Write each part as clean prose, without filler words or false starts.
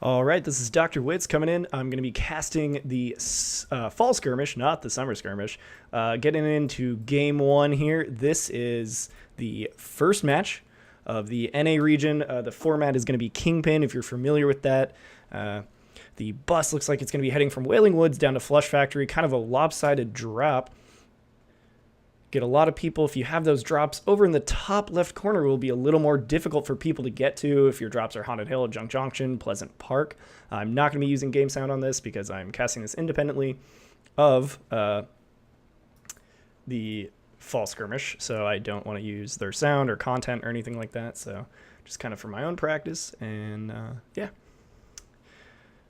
All right, this is Dr. Witz coming in. I'm going to be casting the Fall Skirmish, not the Summer Skirmish. Getting into Game 1 here. This is the first match of the NA region. The format is going to be Kingpin, if you're familiar with that. The bus looks like it's going to be heading from Wailing Woods down to Flush Factory, kind of a lopsided drop. Get a lot of people. If you have those drops over in the top left corner, it will be a little more difficult for people to get to if your drops are Haunted Hill, Junk Junction, Pleasant Park. I'm not going to be using game sound on this because I'm casting this independently of the Fall Skirmish, so I don't want to use their sound or content or anything like that. So just kind of for my own practice, and yeah.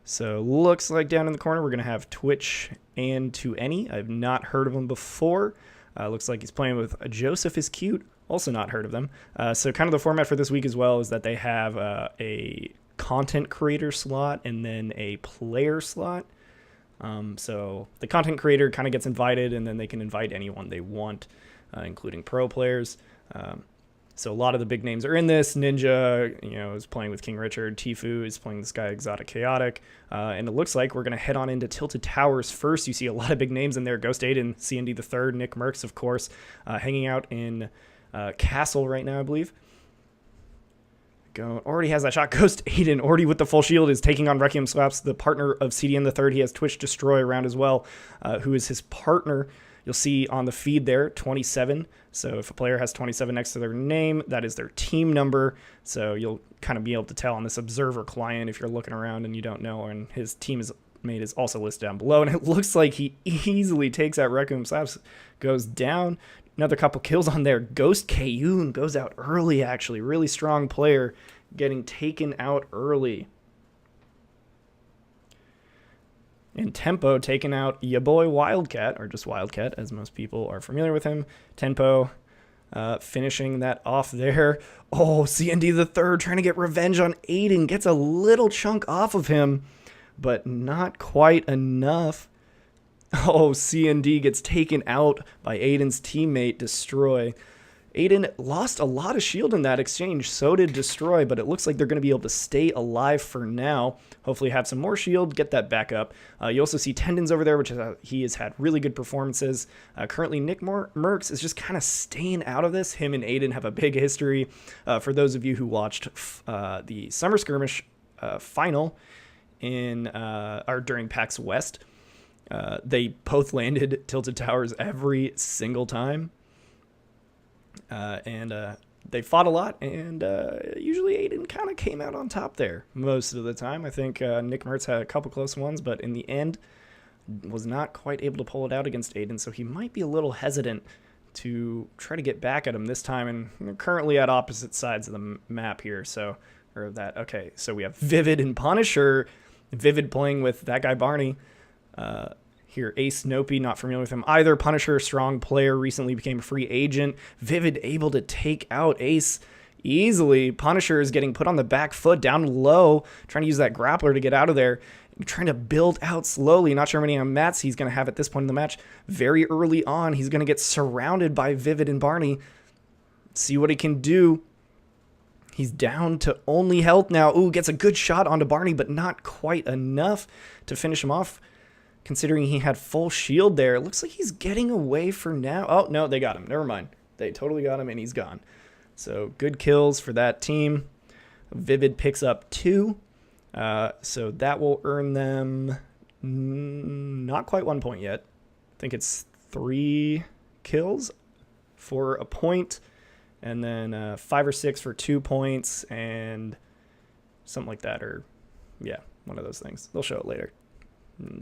So looks like down in the corner we're going to have Twitch and To Any. I've not heard of them before. Looks like he's playing with Joseph is Cute. Also not heard of them. So kind of the format for this week as well is that they have a content creator slot and then a player slot. So the content creator kind of gets invited, and then they can invite anyone they want, including pro players. So a lot of the big names are in this. Ninja, is playing with King Richard. Tifu is playing this guy Exotic Chaotic. And it looks like we're going to head on into Tilted Towers first. You see a lot of big names in there. Ghost Aiden, CND the Third, Nick Merckx, of course, hanging out in Castle right now, I believe. Already has that shot. Ghost Aiden, already with the full shield, is taking on Requiem Slaps, the partner of CDN the Third. He has Twitch Destroy around as well, who is his partner. You'll see on the feed there, 27. So if a player has 27 next to their name, that is their team number. So you'll kind of be able to tell on this observer client if you're looking around and you don't know. And his teammate is also listed down below. And it looks like he easily takes out Requiem Slaps, goes down. Another couple kills on there. Ghost Kayun goes out early, actually. Really strong player getting taken out early. And Tempo taking out ya boy Wildcat, or just Wildcat, as most people are familiar with him. Tempo finishing that off there. Oh, CND the Third trying to get revenge on Aiden. Gets a little chunk off of him, but not quite enough. Oh, CND gets taken out by Aiden's teammate, Destroy. Aiden lost a lot of shield in that exchange, so did Destroy, but it looks like they're going to be able to stay alive for now. Hopefully have some more shield, get that back up. You also see Tendons over there, which he has had really good performances. Currently, Nick Merckx is just kind of staying out of this. Him and Aiden have a big history. For those of you who watched the Summer Skirmish final during PAX West, they both landed Tilted Towers every single time. They fought a lot, and usually Aiden kind of came out on top there most of the time. I think Nick Merckx had a couple close ones, but in the end was not quite able to pull it out against Aiden, so he might be a little hesitant to try to get back at him this time, and they're currently at opposite sides of the map here. Okay, so we have Vivid and Punisher. Vivid playing with that guy Barney. Here, Ace Nopi, not familiar with him either. Punisher, strong player, recently became a free agent. Vivid able to take out Ace easily. Punisher is getting put on the back foot, down low, trying to use that grappler to get out of there. Trying to build out slowly. Not sure how many mats he's going to have at this point in the match. Very early on, he's going to get surrounded by Vivid and Barney. See what he can do. He's down to only health now. Ooh, gets a good shot onto Barney, but not quite enough to finish him off. Considering he had full shield there. It looks like he's getting away for now. Oh, no, they got him. Never mind. They totally got him, and he's gone. So good kills for that team. Vivid picks up 2. So that will earn them not quite 1 point yet. I think it's 3 kills for a point. And then 5 or 6 for 2 points. And something like that. Or, yeah, one of those things. They'll show it later.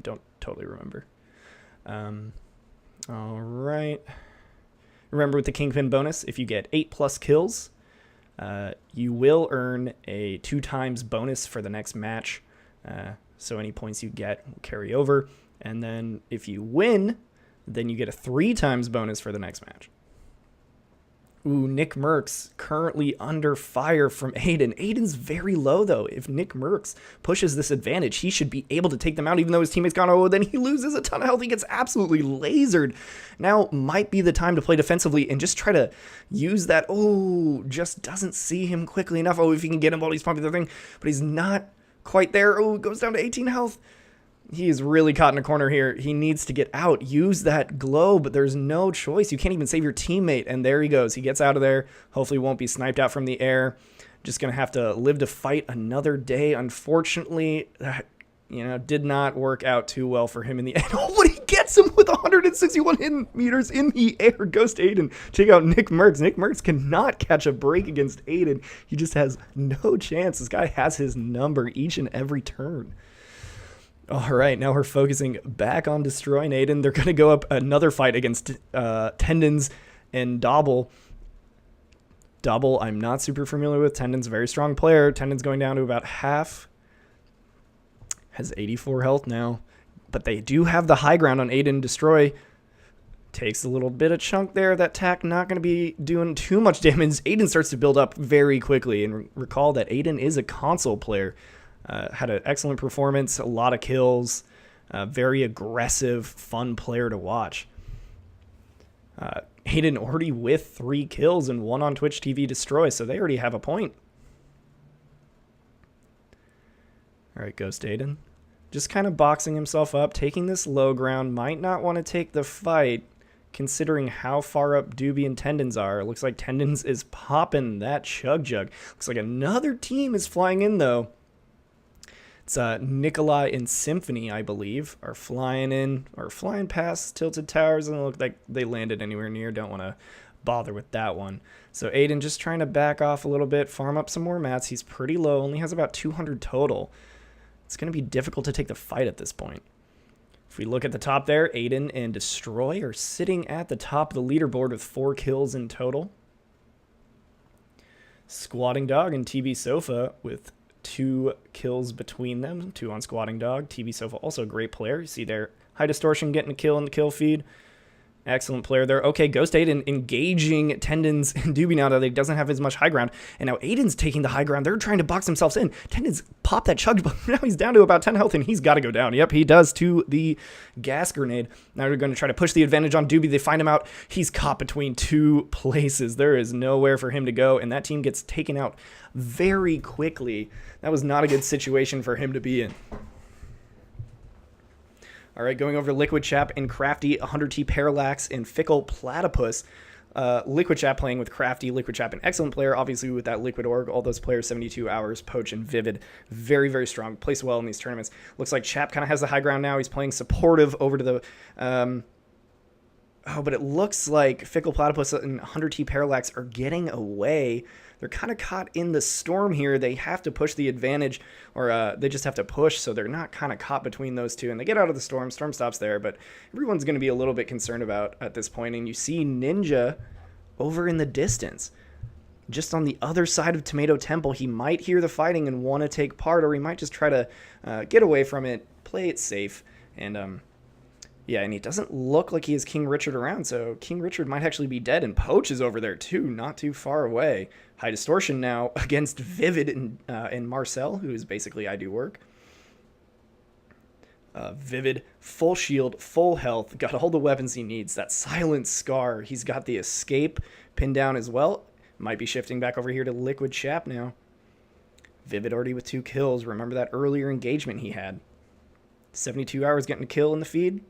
Don't totally remember. All right. Remember with the Kingpin bonus, if you get 8+ kills, you will earn a 2 times bonus for the next match. So any points you get will carry over. And then if you win, then you get a 3 times bonus for the next match. Ooh, Nick Merckx currently under fire from Aiden. Aiden's very low, though. If Nick Merckx pushes this advantage, he should be able to take them out, even though his teammate's gone. Oh, then he loses a ton of health. He gets absolutely lasered. Now might be the time to play defensively and just try to use that. Oh, just doesn't see him quickly enough. Oh, if he can get him while he's pumping the thing. But he's not quite there. Oh, goes down to 18 health. He is really caught in a corner here. He needs to get out. Use that glow, but there's no choice. You can't even save your teammate. And there he goes. He gets out of there. Hopefully won't be sniped out from the air. Just going to have to live to fight another day. Unfortunately, that, did not work out too well for him in the end. Oh, but he gets him with 161 hidden meters in the air. Ghost Aiden. Check out Nick Mertz. Nick Mertz cannot catch a break against Aiden. He just has no chance. This guy has his number each and every turn. All right, now we're focusing back on destroying Aiden. They're going to go up another fight against Tendons and Dobble. Dobble, I'm not super familiar with. Tendons, very strong player. Tendons going down to about half. Has 84 health now. But they do have the high ground on Aiden. Destroy takes a little bit of chunk there. That tack not going to be doing too much damage. Aiden starts to build up very quickly. And recall that Aiden is a console player. Had an excellent performance, a lot of kills, very aggressive, fun player to watch. Aiden already with 3 kills and 1 on Twitch TV Destroy, so they already have a point. All right, Ghost Aiden. Just kind of boxing himself up, taking this low ground. Might not want to take the fight, considering how far up Doobie and Tendons are. It looks like Tendons is popping that Chug Jug. Looks like another team is flying in, though. It's Nikolai and Symphony, I believe, are flying in, or flying past Tilted Towers. Doesn't look like they landed anywhere near. Don't want to bother with that one. So Aiden just trying to back off a little bit, farm up some more mats. He's pretty low, only has about 200 total. It's going to be difficult to take the fight at this point. If we look at the top there, Aiden and Destroy are sitting at the top of the leaderboard with 4 kills in total. Squatting Dog and TB Sofa with 2 kills between them, 2 on Squatting Dog. TB Sofa also a great player. You see there, High Distortion getting a kill in the kill feed. Excellent player there. Okay, Ghost Aiden engaging Tendons and Doobie now that he doesn't have as much high ground. And now Aiden's taking the high ground. They're trying to box themselves in. Tendons pop that chug, but now he's down to about 10 health and he's got to go down. Yep, he does to the gas grenade. Now they're going to try to push the advantage on Doobie. They find him out. He's caught between 2 places. There is nowhere for him to go, and that team gets taken out very quickly. That was not a good situation for him to be in. All right, going over Liquid Chap and Crafty, 100T Parallax, and Fickle Platypus. Liquid Chap playing with Crafty. Liquid Chap, an excellent player, obviously with that Liquid Org. All those players, 72 Hours, Poach, and Vivid. Very, very strong. Plays well in these tournaments. Looks like Chap kind of has the high ground now. He's playing supportive over to the... but it looks like Fickle Platypus and 100T Parallax are getting away. They're kind of caught in the storm here. They have to push the advantage, or they just have to push, so they're not kind of caught between those two. And they get out of the storm. Storm stops there, but everyone's going to be a little bit concerned about at this point. And you see Ninja over in the distance, just on the other side of Tomato Temple. He might hear the fighting and want to take part, or he might just try to get away from it, play it safe, and yeah, and he doesn't look like he has King Richard around, so King Richard might actually be dead, and Poach is over there too, not too far away. High Distortion now against Vivid and Marcel, who is basically I Do Work. Vivid, full shield, full health, got all the weapons he needs. That Silent Scar, he's got the Escape pinned down as well. Might be shifting back over here to Liquid Chap now. Vivid already with 2 kills. Remember that earlier engagement he had. 72 Hours getting a kill in the feed.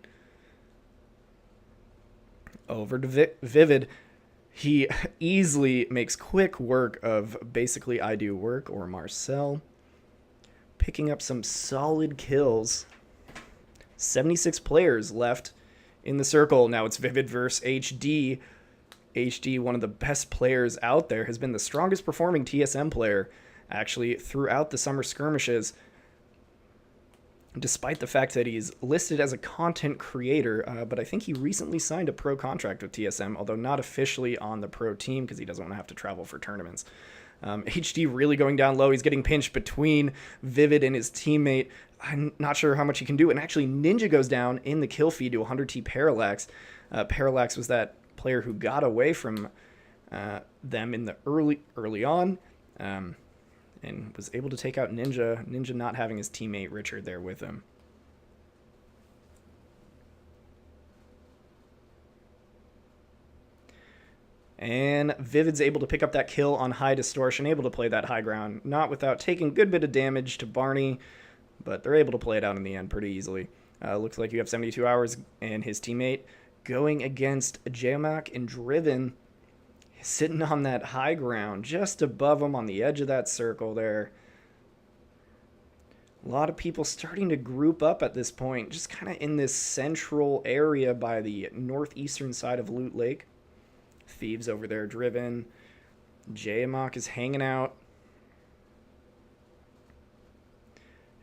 Over to Vivid. He easily makes quick work of basically I Do Work or Marcel. Picking up some solid kills. 76 players left in the circle. Now it's Vivid versus HD. HD, one of the best players out there, has been the strongest performing TSM player actually throughout the summer skirmishes, despite the fact that he's listed as a content creator, but I think he recently signed a pro contract with TSM, although not officially on the pro team because he doesn't want to have to travel for tournaments. HD really going down low. He's getting pinched between Vivid and his teammate. I'm not sure how much he can do. And actually, Ninja goes down in the kill feed to 100T Parallax. Parallax was that player who got away from them in the early on. And was able to take out Ninja. Ninja not having his teammate Richard there with him. And Vivid's able to pick up that kill on high distortion, able to play that high ground, not without taking a good bit of damage to Barney, but they're able to play it out in the end pretty easily. Looks like you have 72 hours and his teammate going against Jamak and Driven, sitting on that high ground just above him on the edge of that circle there. A lot of people starting to group up at this point, just kind of in this central area by the northeastern side of Loot Lake. Thieves over there, Driven. Jamak is hanging out.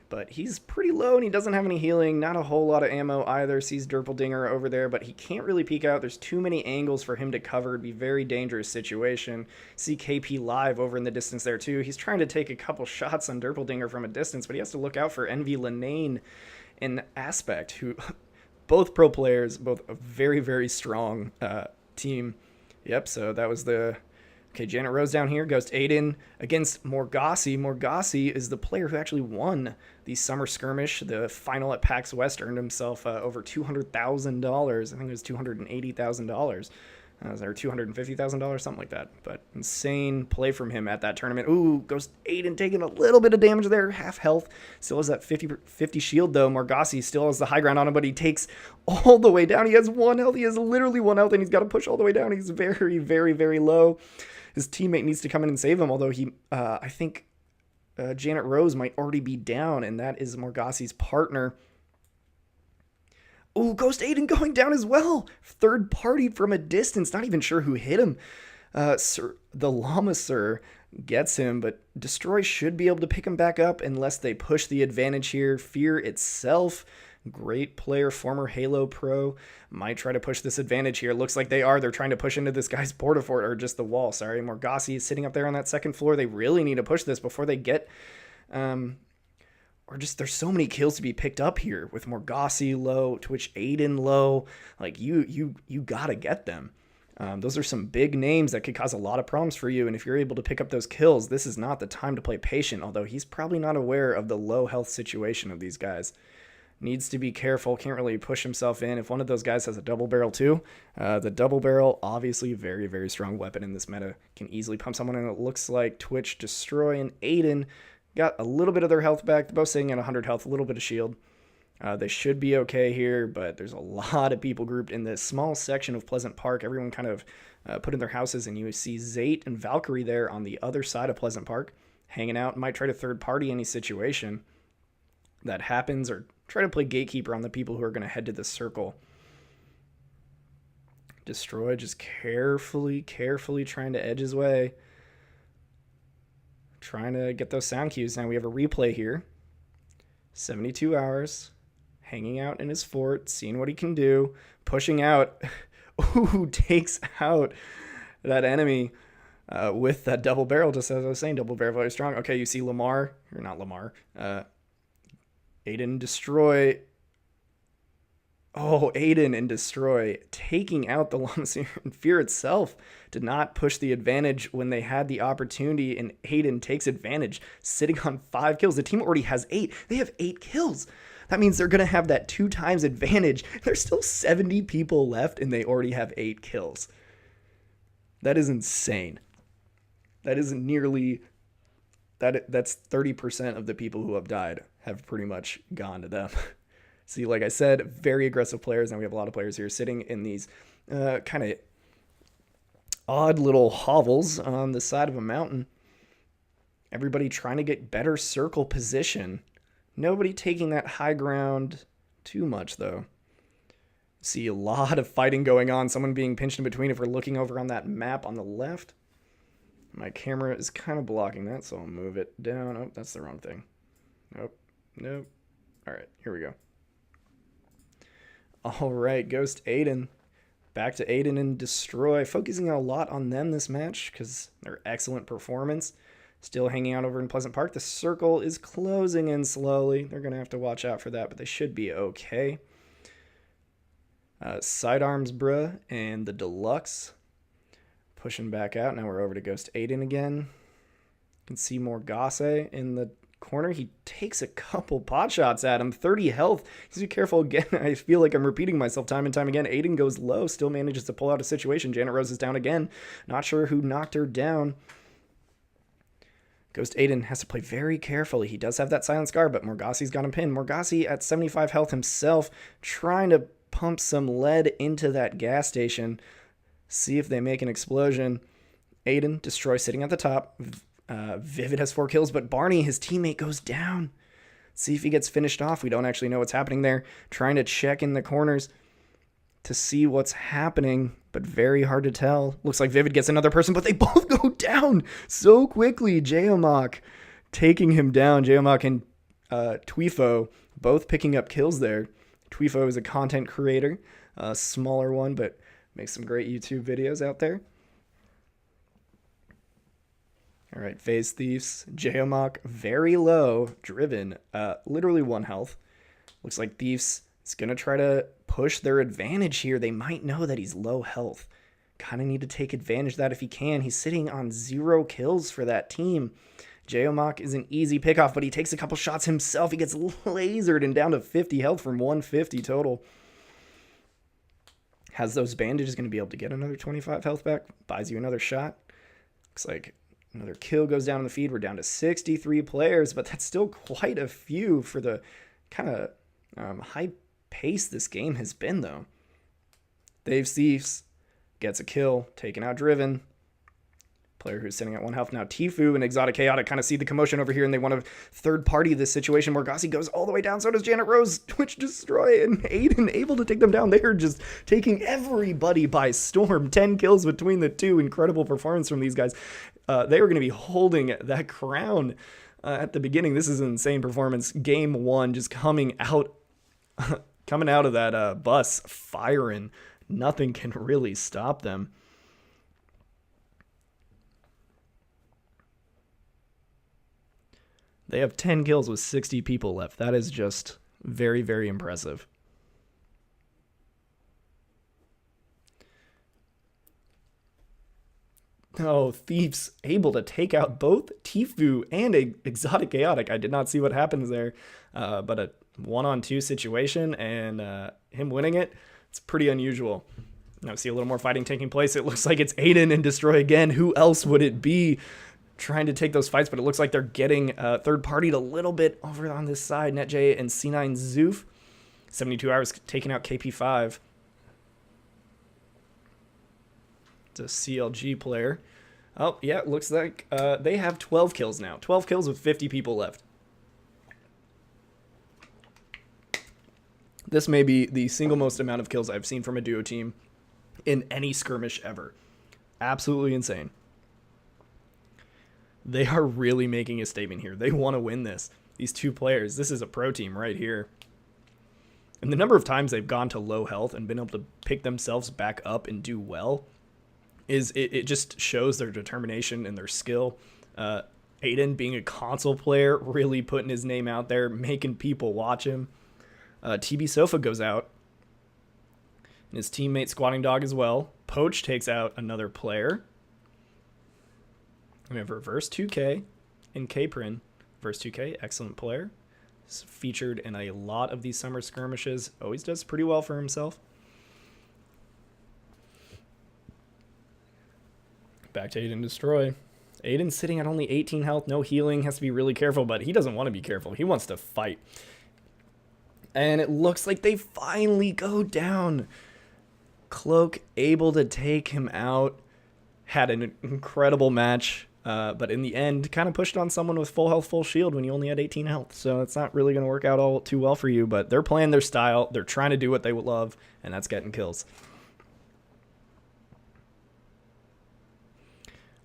But he's pretty low and he doesn't have any healing. Not a whole lot of ammo either. Sees Dirpledinger over there, but he can't really peek out. There's too many angles for him to cover. It'd be a very dangerous situation. See KP live over in the distance there too. He's trying to take a couple shots on Dirpledinger from a distance, but he has to look out for Envy Linane and Aspect, who both pro players, both a very, very strong team. Yep, so that was the... Okay, Janet Rose down here goes to Aiden against Morgassi. Morgassi is the player who actually won the Summer Skirmish. The final at PAX West earned himself over $200,000. I think it was $280,000. Or $250,000, something like that. But insane play from him at that tournament. Ooh, goes Aiden taking a little bit of damage there. Half health. Still has that 50 shield, though. Morgassi still has the high ground on him, but he takes all the way down. He has 1 health. He has literally 1 health, and he's got to push all the way down. He's very, very, very low. His teammate needs to come in and save him, although I think Janet Rose might already be down, and that is Morgassi's partner. Ooh, Ghost Aiden going down as well. Third party from a distance. Not even sure who hit him. The Llama Sir gets him, but Destroy should be able to pick him back up unless they push the advantage here. Fear itself. Great player, former Halo pro, might try to push this advantage here. Looks like they are. They're trying to push into this guy's portafort, or just the wall, sorry. Morgassi is sitting up there on that second floor. They really need to push this before they get... or just there's so many kills to be picked up here with Morgassi low, Twitch Aiden low. Like, you gotta get them. Those are some big names that could cause a lot of problems for you, and if you're able to pick up those kills, this is not the time to play patient, although he's probably not aware of the low health situation of these guys. Needs to be careful, can't really push himself in. If one of those guys has a double barrel too, the double barrel, obviously very, very strong weapon in this meta, can easily pump someone in. It looks like Twitch, Destroy, and Aiden got a little bit of their health back. They're both sitting at 100 health, a little bit of shield. They should be okay here, but there's a lot of people grouped in this small section of Pleasant Park. Everyone kind of put in their houses, and you see Zate and Valkyrie there on the other side of Pleasant Park, hanging out. Might try to third party any situation that happens, or try to play gatekeeper on the people who are going to head to the circle. Destroy just carefully trying to edge his way. Trying to get those sound cues. Now we have a replay here. 72 hours. Hanging out in his fort. Seeing what he can do. Pushing out. Ooh, takes out that enemy with that double barrel. Just as I was saying, double barrel very strong. Okay, you see Lamar. Or not Lamar. Aiden Destroy. Oh, Aiden and Destroy taking out the Llama Seer. And Fear itself did not push the advantage when they had the opportunity, and Aiden takes advantage, sitting on 5 kills. The team already has 8. They have 8 kills. That means they're going to have that 2 times advantage. There's still 70 people left, and they already have 8 kills. That is insane. That is nearly... That's 30% of the people who have died have pretty much gone to them. See, like I said, very aggressive players. Now we have a lot of players here sitting in these kind of odd little hovels on the side of a mountain. Everybody trying to get better circle position. Nobody taking that high ground too much, though. See a lot of fighting going on. Someone being pinched in between. If we're looking over on that map on the left, my camera is kind of blocking that, so I'll move it down. Oh, that's the wrong thing. Nope. All right, here we go. All right, Ghost Aiden. Back to Aiden and Destroy. Focusing a lot on them this match because they're excellent performance. Still hanging out over in Pleasant Park. The circle is closing in slowly. They're going to have to watch out for that, but they should be okay. Sidearms Bruh and the Deluxe pushing back out. Now we're over to Ghost Aiden again. You can see more Gosse in the corner. He takes a couple pot shots at him. 30 health. He's be careful again. I feel like I'm repeating myself time and time again. Aiden goes low, still manages to pull out a situation. Janet Rose is down again. Not sure who knocked her down. Ghost Aiden has to play very carefully. He does have that silent scar, but Morgassi's got him pinned. Morgassi at 75 health himself, trying to pump some lead into that gas station. See if they make an explosion. Aiden, Destroy sitting at the top. Vivid has 4 kills, but Barney, his teammate, goes down. See if he gets finished off. We don't actually know what's happening there. Trying to check in the corners to see what's happening, but very hard to tell. Looks like Vivid gets another person, but they both go down so quickly. Geomach taking him down. Geomach and Twifo both picking up kills there. Twifo is a content creator, a smaller one, but makes some great YouTube videos out there. All right, Phase Thieves. Geomach very low, Driven, literally 1 health. Looks like Thieves is going to try to push their advantage here. They might know that he's low health. Kind of need to take advantage of that if he can. He's sitting on 0 kills for that team. Geomach is an easy pickoff, but he takes a couple shots himself. He gets lasered and down to 50 health from 150 total. Has those bandages, going to be able to get another 25 health back. Buys you another shot. Looks like another kill goes down in the feed. We're down to 63 players, but that's still quite a few for the kind of high pace this game has been, though. Dave Thieves gets a kill, taken out Driven. Player who's sitting at 1 health now. Tifu and Exotic Chaotic kind of see the commotion over here, and they want to third party this situation. Morgassi goes all the way down. So does Janet Rose. Twitch Destroy and Aiden able to take them down. They are just taking everybody by storm. 10 kills between the two. Incredible performance from these guys. They were going to be holding that crown at the beginning. This is an insane performance. Game 1 just coming out of that bus firing. Nothing can really stop them. They have 10 kills with 60 people left. That is just very, very impressive. Oh, Thieves able to take out both Tifu and Exotic Chaotic. I did not see what happens there, but a 1-on-2 situation and him winning it, it's pretty unusual. Now see a little more fighting taking place. It looks like it's Aiden and Destroy again. Who else would it be trying to take those fights? But it looks like they're getting third-partied a little bit over on this side. NetJ and C9 Zoof. 72 hours taking out KP5. It's a CLG player. Oh, yeah, it looks like they have 12 kills now. 12 kills with 50 people left. This may be the single most amount of kills I've seen from a duo team in any skirmish ever. Absolutely insane. They are really making a statement here. They want to win this. These two players, this is a pro team right here. And the number of times they've gone to low health and been able to pick themselves back up and do well is it just shows their determination and their skill. Aiden being a console player, really putting his name out there, making people watch him. TB Sofa goes out. And his teammate Squatting Dog as well. Poach takes out another player. We have Reverse 2K and Caprin. Reverse 2K, excellent player. He's featured in a lot of these summer skirmishes. Always does pretty well for himself. Back to Aiden Destroy. Aiden's sitting at only 18 health, no healing, has to be really careful, but he doesn't want to be careful. He wants to fight. And it looks like they finally go down. Cloak able to take him out. Had an incredible match. But in the end, kind of pushed on someone with full health, full shield when you only had 18 health. So it's not really going to work out all too well for you. But they're playing their style. They're trying to do what they love, and that's getting kills.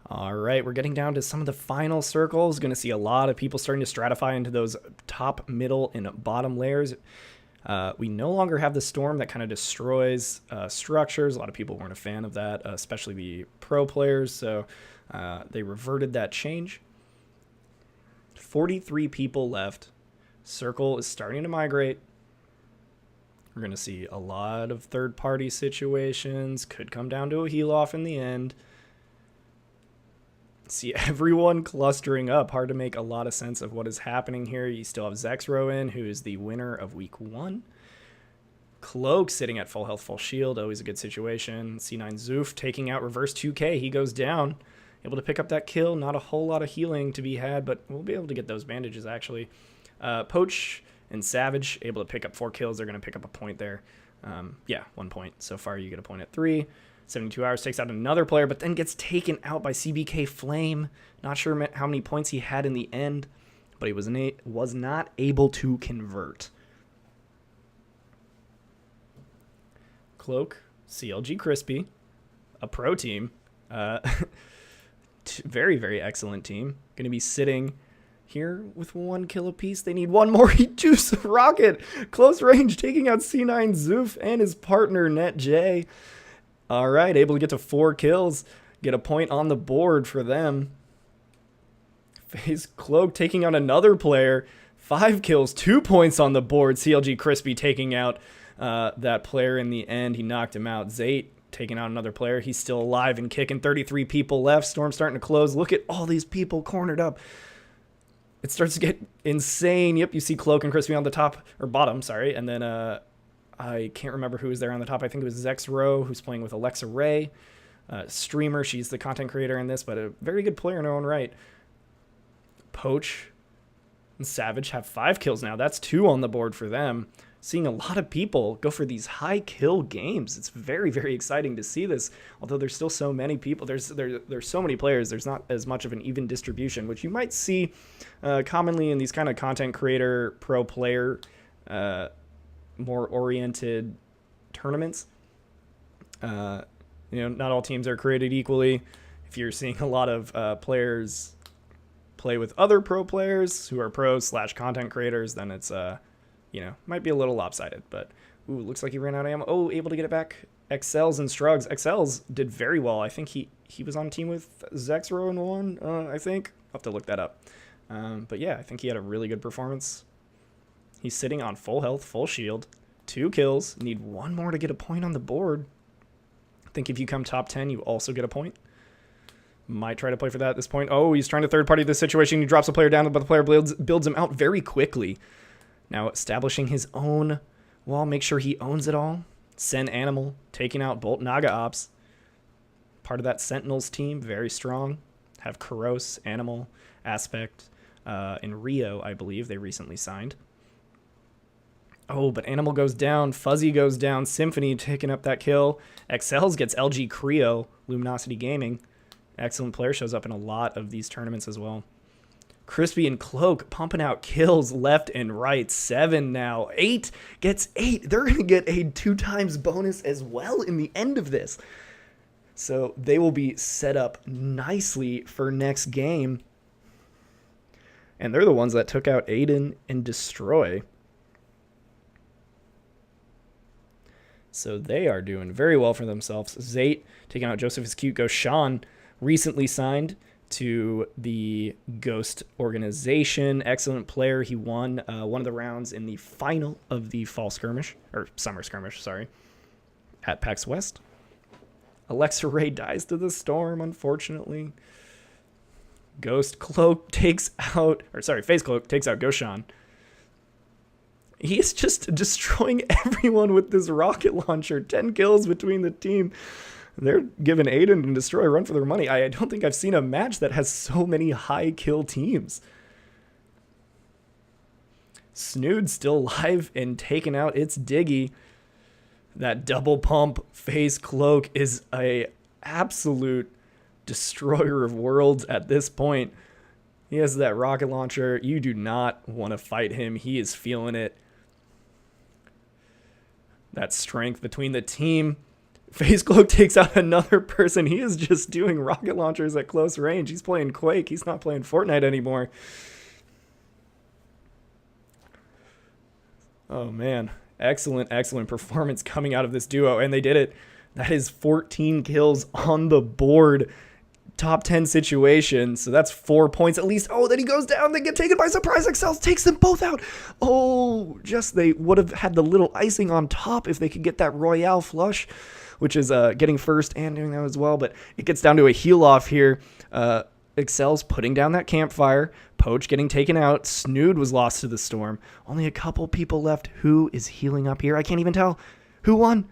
All right, we're getting down to some of the final circles. Going to see a lot of people starting to stratify into those top, middle, and bottom layers. We no longer have the storm that kind of destroys structures. A lot of people weren't a fan of that, especially the pro players. So they reverted that change. 43 people left. Circle is starting to migrate. We're going to see a lot of third-party situations. Could come down to a heal-off in the end. See everyone clustering up. Hard to make a lot of sense of what is happening here. You still have Zexro in, who is the winner of week 1. Cloak sitting at full health, full shield. Always a good situation. C9 Zoof taking out reverse 2K. He goes down. Able to pick up that kill. Not a whole lot of healing to be had, but we'll be able to get those bandages, actually. Poach and Savage able to pick up 4 kills. They're going to pick up a point there. Yeah, 1 point. So far, you get a point at 3. 72 Hours takes out another player, but then gets taken out by CBK Flame. Not sure how many points he had in the end, but he was not able to convert. Cloak, CLG Crispy, a pro team. Very, very excellent team. Going to be sitting here with 1 kill apiece. They need 1 more. He juice Rocket. Close range, taking out C9 Zoof and his partner, NetJ. All right, able to get to 4 kills. Get a point on the board for them. FaZe Cloak taking out another player. 5 kills, 2 points on the board. CLG Crispy taking out that player in the end. He knocked him out. Zate taking out another player. He's still alive and kicking. 33 people left. Storm starting to close. Look at all these people cornered up. It starts to get insane. Yep, you see Cloak and Crispy on the top, or bottom, sorry. And then I can't remember who was there on the top. I think it was Zexro, who's playing with Alexa Ray. Streamer, she's the content creator in this, but a very good player in her own right. Poach and Savage have 5 kills now. That's 2 on the board for them. Seeing a lot of people go for these high kill games. It's very, very exciting to see this. Although there's still so many people, there's so many players, there's not as much of an even distribution, which you might see commonly in these kind of content creator, pro player, more oriented tournaments. Not all teams are created equally. If you're seeing a lot of players play with other pro players who are pros / content creators, then it's might be a little lopsided, but looks like he ran out of ammo. Able to get it back. XLs and Strugs. XLs did very well. I think he was on a team with Zexro and 1, I think. I'll have to look that up. But yeah, I think he had a really good performance. He's sitting on full health, full shield, 2 kills. Need 1 more to get a point on the board. I think if you come top 10, you also get a point. Might try to play for that at this point. He's trying to third party this situation. He drops a player down, but the player builds him out very quickly. Now establishing his own wall, make sure he owns it all. Sen Animal, taking out Bolt Naga Ops. Part of that Sentinels team, very strong. Have Kuros, Animal, Aspect, in Rio, I believe, they recently signed. But Animal goes down, Fuzzy goes down, Symphony taking up that kill. XLs gets LG Creo, Luminosity Gaming. Excellent player, shows up in a lot of these tournaments as well. Crispy and Cloak pumping out kills left and right. 7 now. 8 gets 8. They're going to get a 2 times bonus as well in the end of this. So they will be set up nicely for next game. And they're the ones that took out Aiden and Destroy. So they are doing very well for themselves. Zate taking out Joseph is Cute. Goes Sean, recently signed to the Ghost organization. Excellent player. He won one of the rounds in the final of the Fall Skirmish, or Summer Skirmish, sorry, at PAX West. Alexa Ray dies to the storm, unfortunately. FaZe Cloak takes out Goshan. He is just destroying everyone with this rocket launcher. 10 kills between the team. They're giving Aiden and Destroy a run for their money. I don't think I've seen a match that has so many high kill teams. Snood still alive and taking out its Diggy. That double pump FaZe Cloak is a absolute destroyer of worlds at this point. He has that rocket launcher. You do not want to fight him. He is feeling it. That strength between the team. FaZe Cloak takes out another person. He is just doing rocket launchers at close range. He's playing Quake. He's not playing Fortnite anymore. Oh, man. Excellent, excellent performance coming out of this duo, and they did it. That is 14 kills on the board. Top 10 situation, so that's 4 points at least. Then he goes down. They get taken by surprise. Excel takes them both out. They would have had the little icing on top if they could get that Royale flush, which is getting first and doing that as well. But it gets down to a heal off here. Excel's putting down that campfire. Poach getting taken out. Snood was lost to the storm. Only a couple people left. Who is healing up here? I can't even tell. Who won?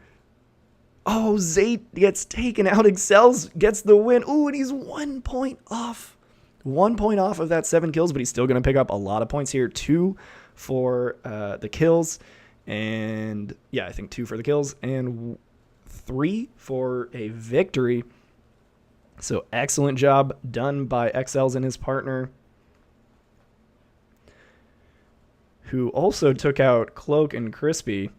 Oh, Zayt gets taken out. Excel's gets the win. Ooh, and he's 1 point off. 1 point off of that 7 kills, but he's still going to pick up a lot of points here. 2 for the kills. And yeah, I think 2 for the kills. And 3 for a victory. So excellent job done by XLs and his partner, who also took out Cloak and Crispy.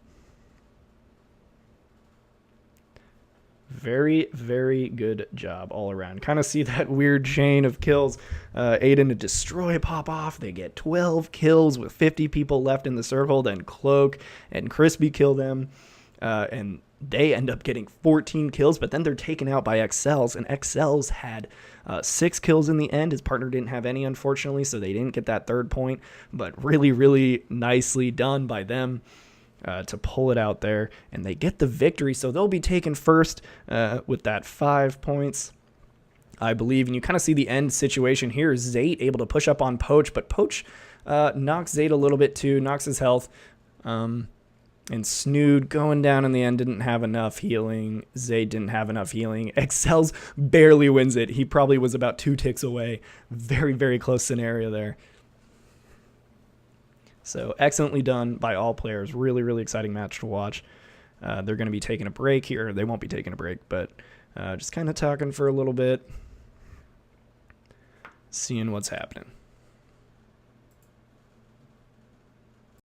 Very, very good job all around. Kind of see that weird chain of kills. Aiden to destroy pop off. They get 12 kills with 50 people left in the circle. Then Cloak and Crispy kill them. And they end up getting 14 kills, but then they're taken out by XLs, and XLs had 6 kills in the end. His partner didn't have any, unfortunately, so they didn't get that 3rd point, but really, really nicely done by them to pull it out there, and they get the victory, so they'll be taken first with that 5 points, I believe. And you kind of see the end situation here. Zayt able to push up on Poach, but Poach knocks Zayt a little bit too, knocks his health. And Snood going down in the end didn't have enough healing. Zayt didn't have enough healing. Excels barely wins it. He probably was about 2 ticks away. Very, very close scenario there. So excellently done by all players. Really, really exciting match to watch. They're going to be taking a break here. They won't be taking a break, but just kind of talking for a little bit, seeing what's happening.